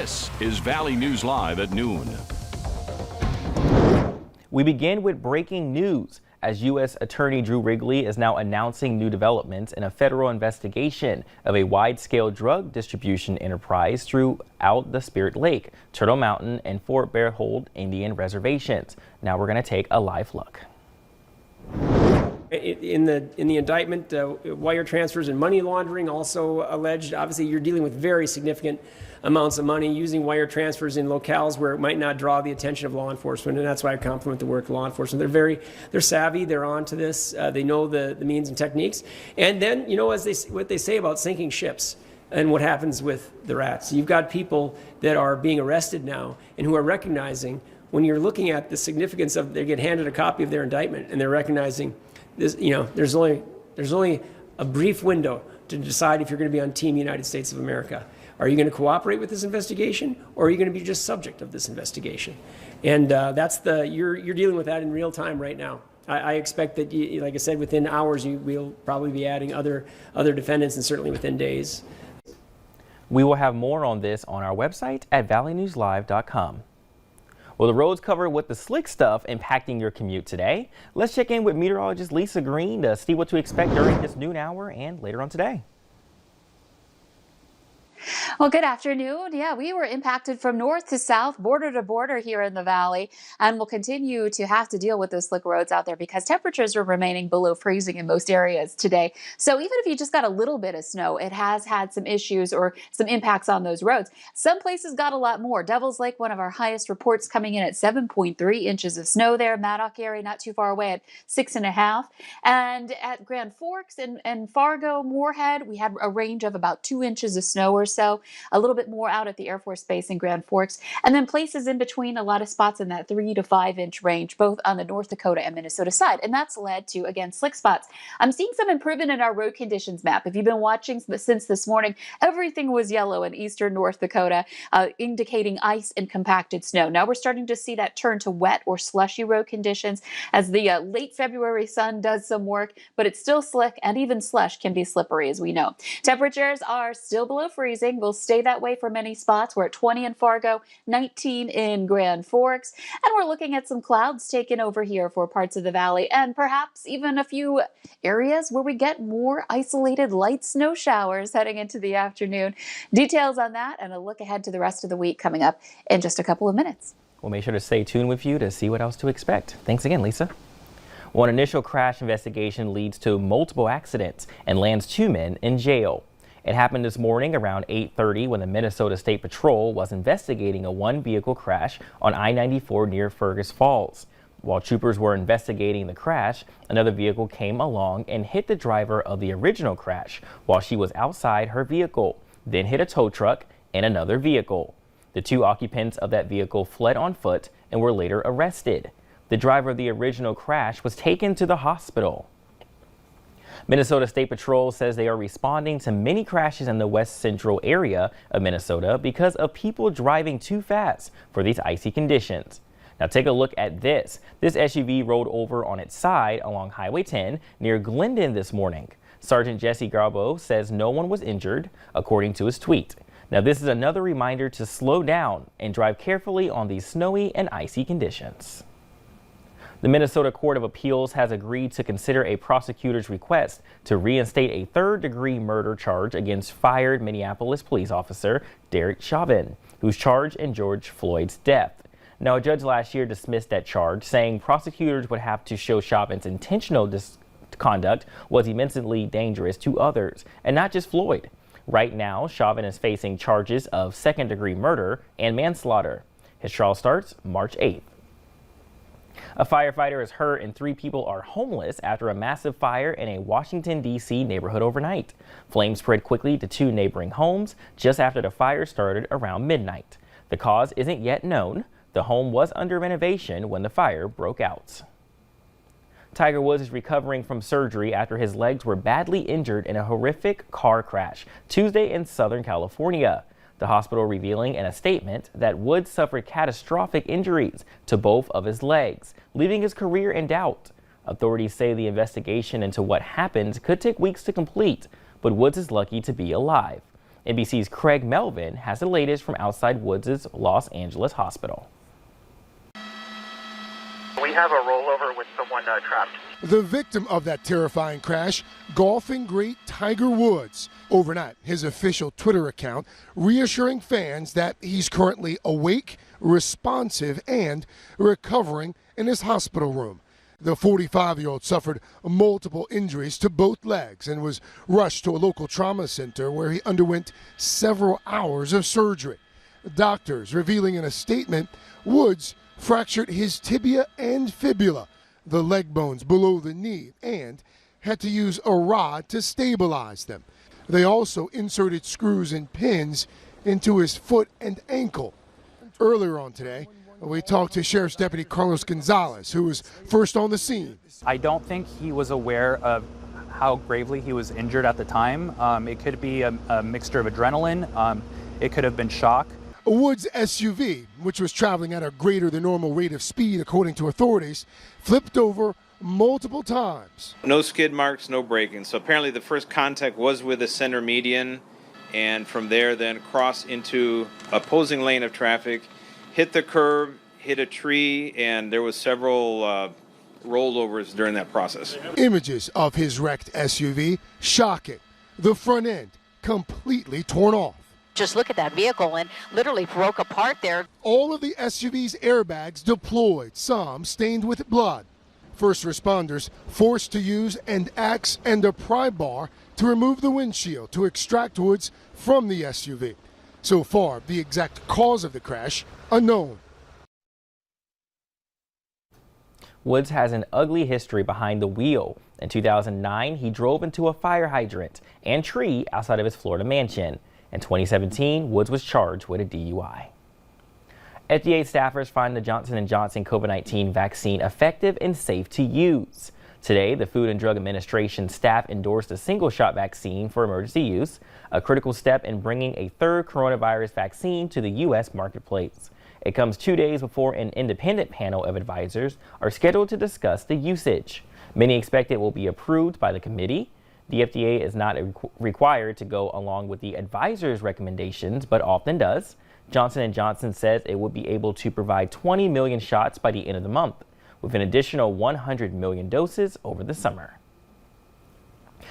This is Valley News Live at noon. We begin with breaking news as U.S. Attorney Drew Wrigley is now announcing new developments in a federal investigation of a wide-scale drug distribution enterprise throughout the Spirit Lake, Turtle Mountain, and Fort Berthold Indian reservations. Now we're going to take a live look. In the indictment, wire transfers and money laundering also alleged. Obviously, you're dealing with very significant amounts of money using wire transfers in locales where it might not draw the attention of law enforcement, and that's why I compliment the work of law enforcement. They're savvy. They're on to this. They know the means and techniques. And then, you know, what they say about sinking ships and what happens with the rats. You've got people that are being arrested now and who are recognizing, when you're looking at the significance of, they get handed a copy of their indictment and they're recognizing this, you know, there's only a brief window to decide if you're going to be on Team United States of America. Are you going to cooperate with this investigation, or are you going to be just subject of this investigation? And you're dealing with that in real time right now. I expect that, like I said, within hours we'll probably be adding other defendants, and certainly within days. We will have more on this on our website at valleynewslive.com. Well, the roads covered with the slick stuff impacting your commute today. Let's check in with meteorologist Lisa Green to see what to expect during this noon hour and later on today. Well, good afternoon. Yeah, we were impacted from north to south, border to border here in the valley, and we'll continue to have to deal with those slick roads out there because temperatures are remaining below freezing in most areas today. So even if you just got a little bit of snow, it has had some issues or some impacts on those roads. Some places got a lot more. Devil's Lake, one of our highest reports, coming in at 7.3 inches of snow there. Maddock area, not too far away, at 6.5. And at Grand Forks and Fargo, Moorhead, we had a range of about 2 inches of snow or so. A little bit more out at the Air Force Base in Grand Forks, and then places in between, a lot of spots in that 3 to 5 inch range, both on the North Dakota and Minnesota side. And that's led to, again, slick spots. I'm seeing some improvement in our road conditions map. If you've been watching since this morning, everything was yellow in eastern North Dakota, indicating ice and compacted snow. Now we're starting to see that turn to wet or slushy road conditions as the late February sun does some work, but it's still slick, and even slush can be slippery, as we know. Temperatures are still below freezing. We'll stay that way for many spots. We're at 20 in Fargo, 19 in Grand Forks, and we're looking at some clouds taking over here for parts of the valley, and perhaps even a few areas where we get more isolated light snow showers heading into the afternoon. Details on that and a look ahead to the rest of the week coming up in just a couple of minutes. We'll make sure to stay tuned with you to see what else to expect. Thanks again, Lisa. One initial crash investigation leads to multiple accidents and lands 2 men in jail. It happened this morning around 8:30 when the Minnesota State Patrol was investigating a one-vehicle crash on I-94 near Fergus Falls. While troopers were investigating the crash, another vehicle came along and hit the driver of the original crash while she was outside her vehicle, then hit a tow truck and another vehicle. The 2 occupants of that vehicle fled on foot and were later arrested. The driver of the original crash was taken to the hospital. Minnesota State Patrol says they are responding to many crashes in the west central area of Minnesota because of people driving too fast for these icy conditions. Now take a look at this. This SUV rolled over on its side along Highway 10 near Glendon this morning. Sergeant Jesse Garbo says no one was injured, according to his tweet. Now this is another reminder to slow down and drive carefully on these snowy and icy conditions. The Minnesota Court of Appeals has agreed to consider a prosecutor's request to reinstate a third-degree murder charge against fired Minneapolis police officer Derek Chauvin, who's charged in George Floyd's death. Now, a judge last year dismissed that charge, saying prosecutors would have to show Chauvin's intentional conduct was immensely dangerous to others, and not just Floyd. Right now, Chauvin is facing charges of second-degree murder and manslaughter. His trial starts March 8th. A firefighter is hurt and 3 people are homeless after a massive fire in a Washington, D.C. neighborhood overnight. Flames spread quickly to 2 neighboring homes just after the fire started around midnight. The cause isn't yet known. The home was under renovation when the fire broke out. Tiger Woods is recovering from surgery after his legs were badly injured in a horrific car crash Tuesday in Southern California. The hospital revealing in a statement that Woods suffered catastrophic injuries to both of his legs, leaving his career in doubt. Authorities say the investigation into what happened could take weeks to complete, but Woods is lucky to be alive. NBC's Craig Melvin has the latest from outside Woods' Los Angeles hospital. We have a rollover with someone trapped. The victim of that terrifying crash, golfing great Tiger Woods. Overnight, his official Twitter account reassuring fans that he's currently awake, responsive, and recovering in his hospital room. The 45-year-old suffered multiple injuries to both legs and was rushed to a local trauma center where he underwent several hours of surgery. Doctors revealing in a statement, Woods fractured his tibia and fibula, the leg bones below the knee, and had to use a rod to stabilize them. They also inserted screws and pins into his foot and ankle. Earlier on today, we talked to Sheriff's Deputy Carlos Gonzalez, who was first on the scene. I don't think he was aware of how gravely he was injured at the time. It could be a mixture of adrenaline. It could have been shock. A Woods SUV, which was traveling at a greater than normal rate of speed, according to authorities, flipped over multiple times. No skid marks, no braking. So apparently the first contact was with the center median, and from there then crossed into opposing lane of traffic, hit the curb, hit a tree, and there was several rollovers during that process. Images of his wrecked SUV, shocking. The front end completely torn off. Just look at that vehicle and literally broke apart there. All of the SUV's airbags deployed, some stained with blood. First responders forced to use an axe and a pry bar to remove the windshield to extract Woods from the SUV. So far, the exact cause of the crash unknown. Woods has an ugly history behind the wheel. In 2009, he drove into a fire hydrant and tree outside of his Florida mansion. In 2017, Woods was charged with a DUI. FDA staffers find the Johnson & Johnson COVID-19 vaccine effective and safe to use. Today, the Food and Drug Administration staff endorsed a single-shot vaccine for emergency use, a critical step in bringing a third coronavirus vaccine to the U.S. marketplace. It comes 2 days before an independent panel of advisors are scheduled to discuss the usage. Many expect it will be approved by the committee. The FDA is not required to go along with the advisor's recommendations, but often does. Johnson & Johnson says it would be able to provide 20 million shots by the end of the month, with an additional 100 million doses over the summer.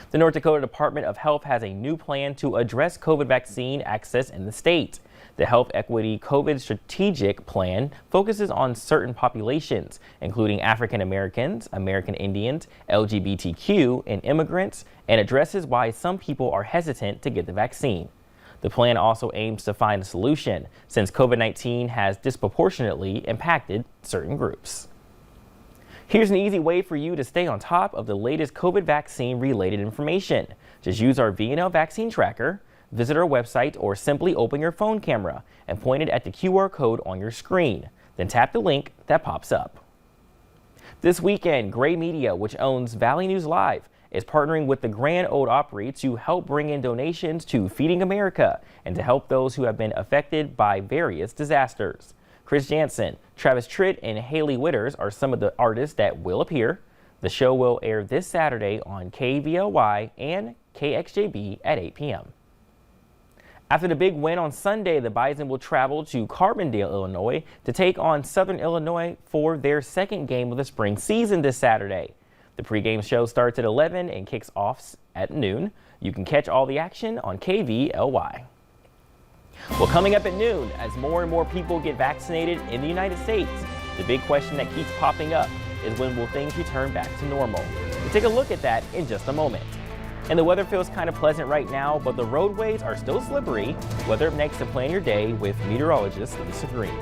The North Dakota Department of Health has a new plan to address COVID vaccine access in the state. The Health Equity COVID Strategic Plan focuses on certain populations, including African Americans, American Indians, LGBTQ, and immigrants, and addresses why some people are hesitant to get the vaccine. The plan also aims to find a solution, since COVID-19 has disproportionately impacted certain groups. Here's an easy way for you to stay on top of the latest COVID vaccine-related information. Just use our VNL vaccine tracker, visit our website, or simply open your phone camera and point it at the QR code on your screen. Then tap the link that pops up. This weekend, Gray Media, which owns Valley News Live, is partnering with the Grand Ole Opry to help bring in donations to Feeding America and to help those who have been affected by various disasters. Chris Jansen, Travis Tritt, and Haley Witters are some of the artists that will appear. The show will air this Saturday on KVLY and KXJB at 8 p.m. After the big win on Sunday, the Bison will travel to Carbondale, Illinois to take on Southern Illinois for their second game of the spring season this Saturday. The pregame show starts at 11 and kicks off at noon. You can catch all the action on KVLY. Well, coming up at noon, as more and more people get vaccinated in the United States, the big question that keeps popping up is when will things return back to normal? We'll take a look at that in just a moment. And the weather feels kind of pleasant right now, but the roadways are still slippery. Weather up next to plan your day with meteorologist Lisa Green.